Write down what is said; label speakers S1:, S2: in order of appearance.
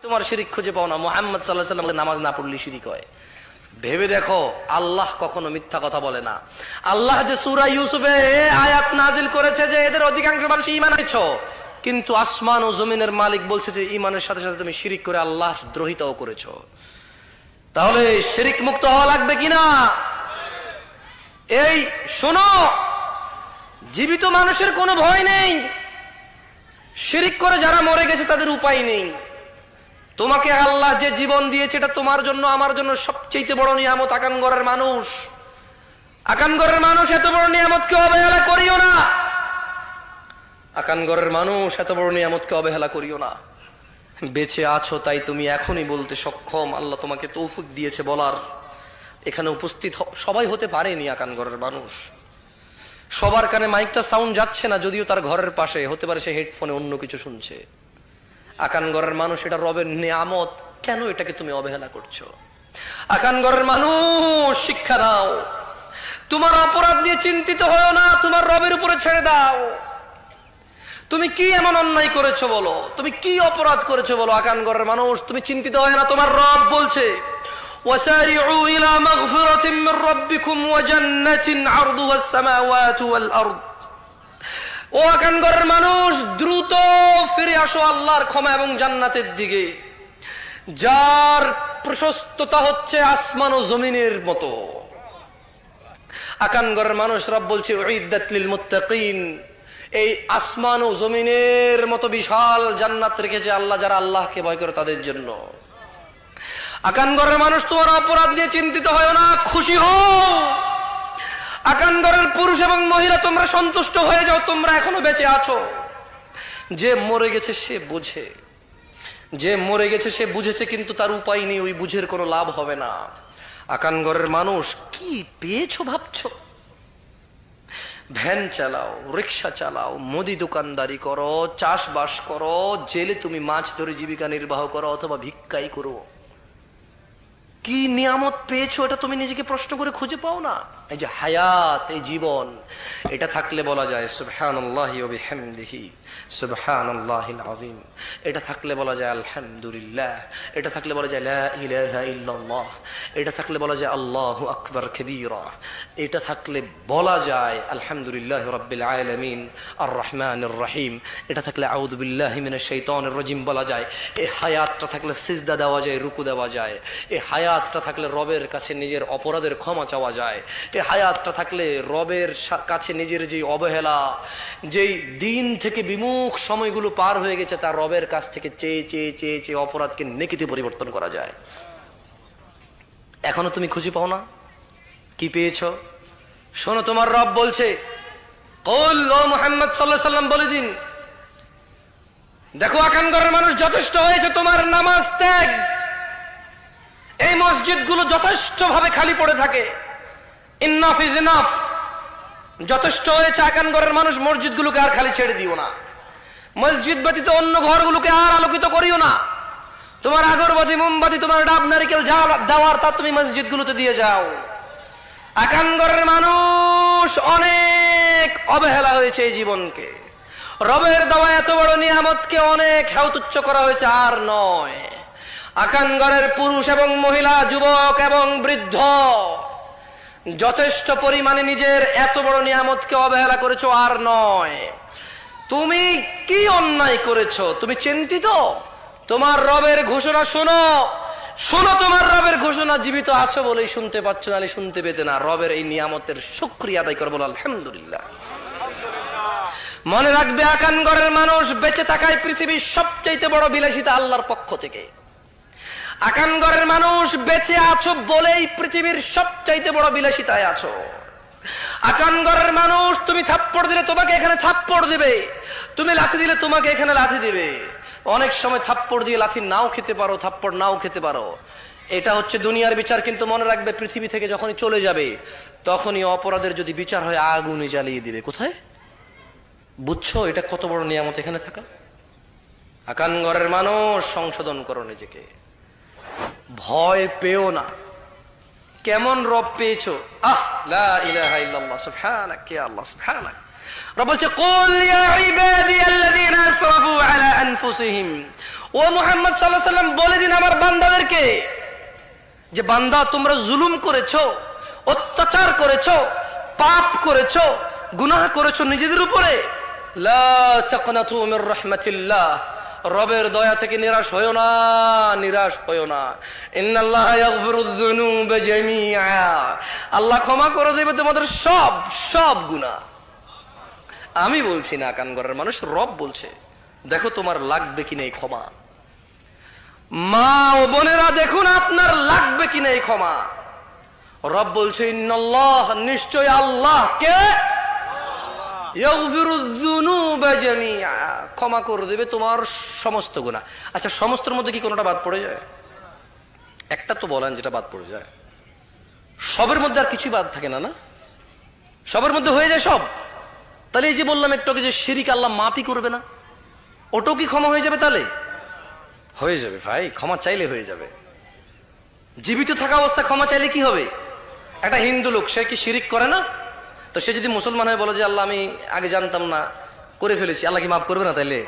S1: তোমার শিরিক খুঁজে পাও না। মুহাম্মদ সাল্লাল্লাহু আলাইহি ওয়াসাল্লাম নামাজ না পড়লে শিরিক হয়। ভেবে দেখো, আল্লাহ কখনো মিথ্যা কথা বলে না। আল্লাহ যে সূরা ইউসুফে আয়াত নাজিল করেছে যে এদের অধিকাংশ মানুষ ঈমান এনেছো, কিন্তু আসমান ও জমিনের মালিক বলছে যে ঈমানের সাথে সাথে তুমি শিরিক করে আল্লাহ দ্রোহিতাও করেছো। তাহলে শিরিক মুক্ত হওয়া লাগবে কিনা? এই শোনো, জীবিত মানুষের কোনো ভয় নেই, শিরিক করে যারা মরে গেছে তাদের উপায় নেই। তোমাকে আল্লাহ যে জীবন দিয়েছে এটা তোমার জন্য আমার জন্য সবচেয়ে বড় নিয়ামত। আকানগরের মানুষ, আকানগরের মানুষ এত বড় নিয়ামতকে অবহেলা করিও না। আকানগরের মানুষ এত বড় নিয়ামতকে অবহেলা করিও না। বেঁচে আছো তাই তুমি এখনই বলতে সক্ষম, আল্লাহ তোমাকে তৌফিক দিয়েছে বলার। এখানে উপস্থিত সবাই হতে পারেনি আকানগরের মানুষ, সবার কানে মাইকটা সাউন্ড যাচ্ছে না, যদিও তার ঘরের পাশে হতে পারে সে হেডফোনে অন্য কিছু শুনছে। আকানগরের মানুষ, এটা রবের নিয়ামত, কেন এটাকে তুমি অবহেলা করছো? আকানগরের মানুষ, শিক্ষা দাও। তোমার অপরাধ নিয়ে চিন্তিত হও না, তোমার রবের উপরে ছেড়ে দাও। তুমি কি এমন অন্যায় করেছো বলো, তুমি কি অপরাধ করেছো বলো? আকানগরের মানুষ, তুমি চিন্তিত হয় না, তোমার রব বলছে ওয়াসারিউ ইলা মাগফিরাতিন মির রাব্বিকুম ওয়া জান্নাতিন আরদুহা আস-সামাওয়াতু ওয়াল আরদ। ও আকানগরের মানুষ, দ্রুত ফিরে আসো আল্লাহর ক্ষমা এবং জান্নাতের দিকে, যার প্রশস্ততা হচ্ছে আসমান ও জমিনের মতো। আকানগরের মানুষ, রব বলছে উইদ্দাত লিল মুত্তাকিন, এই আসমান ও জমিনের মতো বিশাল জান্নাত রেখেছে আল্লাহ যারা আল্লাহকে ভয় করে তাদের জন্য। আকানগরের মানুষ, তোমার অপরাধ নিয়ে চিন্তিত হয় না, খুশি হও। আকানগরের পুরুষ এবং মহিলা, তোমরা সন্তুষ্ট হয়ে যাও, তোমরা এখনো বেঁচে আছো। যে মরে গেছে সে বুঝে, যে মরে গেছে সে বুঝেছে, কিন্তু তার উপায় নেই, ওই বুঝের কোনো লাভ হবে না। আকানগরের মানুষ, কি পেয়েছো ভাবছো? ভ্যান চালাও, রিক্সা চালাও, মুদি দোকানদারি করো, চাষবাস করো, জেলে তুমি মাছ ধরে জীবিকা নির্বাহ করো, অথবা ভিক্ষাই করো, কি নিয়ামত পেয়েছো এটা তুমি নিজেকে প্রশ্ন করে খুঁজে পাও না? এই যে হায়াত, এই জীবন, এটা থাকলে বলা যায় সুবহানাল্লাহি ওয়া বিহামদিহি সুবহানাল্লাহিল আযীম। এটা থাকলে বলা যায় আলহামদুলিল্লাহ। এটা থাকলে বলা যায় লা ইলাহা ইল্লাল্লাহ। এটা থাকলে বলা যায় আল্লাহু আকবার কাবীরা। এটা থাকলে বলা যায় আলহামদুলিল্লাহি রাব্বিল আলামিন আর রহমানির রহিম। এটা থাকলে আউযু বিল্লাহি মিনাশ শাইতানির রাজিম বলা যায়। এই হায়াতটা থাকলে সিজদা দেওয়া যায়, রুকু দেওয়া যায়। এই হায়াতটা থাকলে রবের কাছে নিজের অপরাধের ক্ষমা চাওয়া যায়। এই হায়াতটা থাকলে রবের কাছে নিজের যে অবহেলা, যেই দিন থেকে বিমুখ সময়গুলো পার হয়ে গেছে, তার রবের কাছ থেকে চেয়ে চেয়ে চেয়ে চেয়ে অপরাধকে নেকিতে পরিবর্তন করা যায়। এখনো তুমি খুঁজে পাও না কি পেয়েছো? শোনো, তোমার রব বলছে কুল, ও মুহাম্মদ সাল্লাল্লাহু আলাইহি ওয়াসাল্লাম বলে দিন, দেখো আকানগরের মানুষ, যথেষ্ট হয়েছে তোমার নামাজ ত্যাগ। এই মসজিদগুলো যথেষ্ট ভাবে খালি পড়ে থাকে, ইনাফ ইজ ইনাফ, যথেষ্ট হয়েছে। আকানগরের মানুষ, মসজিদগুলোকে আর খালি ছেড়ে দিও না। মসজিদ ব্যতীত অন্য ঘরগুলোকে আর আলোকিত করিও না। তোমার আগরবাতি, মোমবাতি, তোমার ডাব নারিকেল যা দেওয়ার তা তুমি মসজিদগুলোতে দিয়ে যাও। আকানগরের মানুষ, অনেক অবহেলা হয়েছে এই জীবনকে। রবের দেওয়া এত বড় নিয়ামতকে অনেক হেয়তুচ্ছ করা হয়েছে, আর নয়। আকানগরের পুরুষ এবং মহিলা, যুবক এবং বৃদ্ধ, যথেষ্ট পরিমাণে নিজের এত বড় নিয়ামতকে অবহেলা করেছো, আর নয়। তুমি কি অন্যায় করেছো তুমি চিন্তিত? তোমার রবের ঘোষণা শোনো, শোনো, তোমার রবের ঘোষণা। জীবিত আছো বলেই শুনতে পাচ্ছ, নাহলে শুনতে পেতে না। রবের এই নিয়ামতের শুকরিয়া আদায় করে বলো আলহামদুলিল্লাহ। মনে রাখবে, আকানগরের মানুষ, বেঁচে থাকায় পৃথিবীর সবচেয়ে বড় বিলাসিতা আল্লাহর পক্ষ থেকে। আকানগরের মানুষ, বেঁচে আছো বলেই পৃথিবীর সবচাইতে বড় বিলাসিতায় আছো। আকানগরের মানুষ, তুমি থাপ্পড় দিলে তোমাকে এখানে থাপ্পড় দিবে, তুমি লাথি দিলে তোমাকে এখানে লাথি দিবে। অনেক সময় থাপ্পড় দিয়ে লাথি নাও খেতে পারো, থাপ্পড় নাও খেতে পারো। এটা হচ্ছে দুনিয়ার বিচার। কিন্তু মনে রাখবে, পৃথিবী থেকে যখনই চলে যাবে, তখনই অপরাধের যদি বিচার হয়, আগুনে জ্বালিয়ে দিবে। কোথায়? বুঝছো এটা কত বড় নিয়ামত এখানে থাকা? আকানগরের মানুষ, সংশোধন করো নিজেকে, ভয় পেও না। কেমন রব পেয়েছো? লা ইলাহা ইল্লাল্লাহ, সুবহানাক ইয়া আল্লাহ, সুবহানাক। রব বলছে কুল ইয়া ইবাদিয়াল্লাযীনা আসরাফু আলা আনফুসিহিম ও মুহাম্মদ সাল্লাল্লাহু আলাইহি ওয়াসাল্লাম বলে দিন আমার বান্দাদেরকে যে বান্দা তোমরা জুলুম করেছো, অত্যাচার করেছো, পাপ করেছো, গুনাহ করেছো নিজেদের উপরে, লা তাকনাতু মির রাহমাতিল্লাহ, রবের দয়া থেকে নিরাশ হয়ো না, নিরাশ হয়ো না। ইন্নাল্লাহা ইয়াগফিরুয যুনুবা জামিআ, আল্লাহ ক্ষমা করে দেবে তোমাদের সব সব গুনাহ। আমি বলছি না, কানগরের মানুষ, রব বলছে। দেখো তোমার লাগবে কিনা এই ক্ষমা। মা ও বোনেরা দেখুন আপনার লাগবে কিনা এই ক্ষমা। রব বলছে ইন্নাল্লাহ, নিশ্চয় আল্লাহ কে ইয়াগফিরুয যুনুবা জামিআ, ক্ষমা করে দেবে তোমার সমস্ত গুনাহ। আচ্ছা, সমস্তের মধ্যে কি কোনোটা বাদ পড়ে যায়? একটা তো বলেন যেটা বাদ পড়ে যায়। সবের মধ্যে আর কিছুই বাদ থাকে না, না? সবের মধ্যে হয়ে যায় সব। তাহলে এই যে বললাম একটু আগে যে শিরিক আল্লাহ মাফই করবে না, ওটাও কি ক্ষমা হয়ে যাবে? তাহলে হয়ে যাবে ভাই, ক্ষমা চাইলে হয়ে যাবে। জীবিত থাকা অবস্থা ক্ষমা চাইলে কি হবে? একটা হিন্দু লোক, সে কি শিরিক করে না? তো সে যদি মুসলমান হয়ে বলে যে আল্লাহ আমি আগে জানতাম না, করে ফেলেছি, আল্লাহ কি মাফ করবে না? তাইলে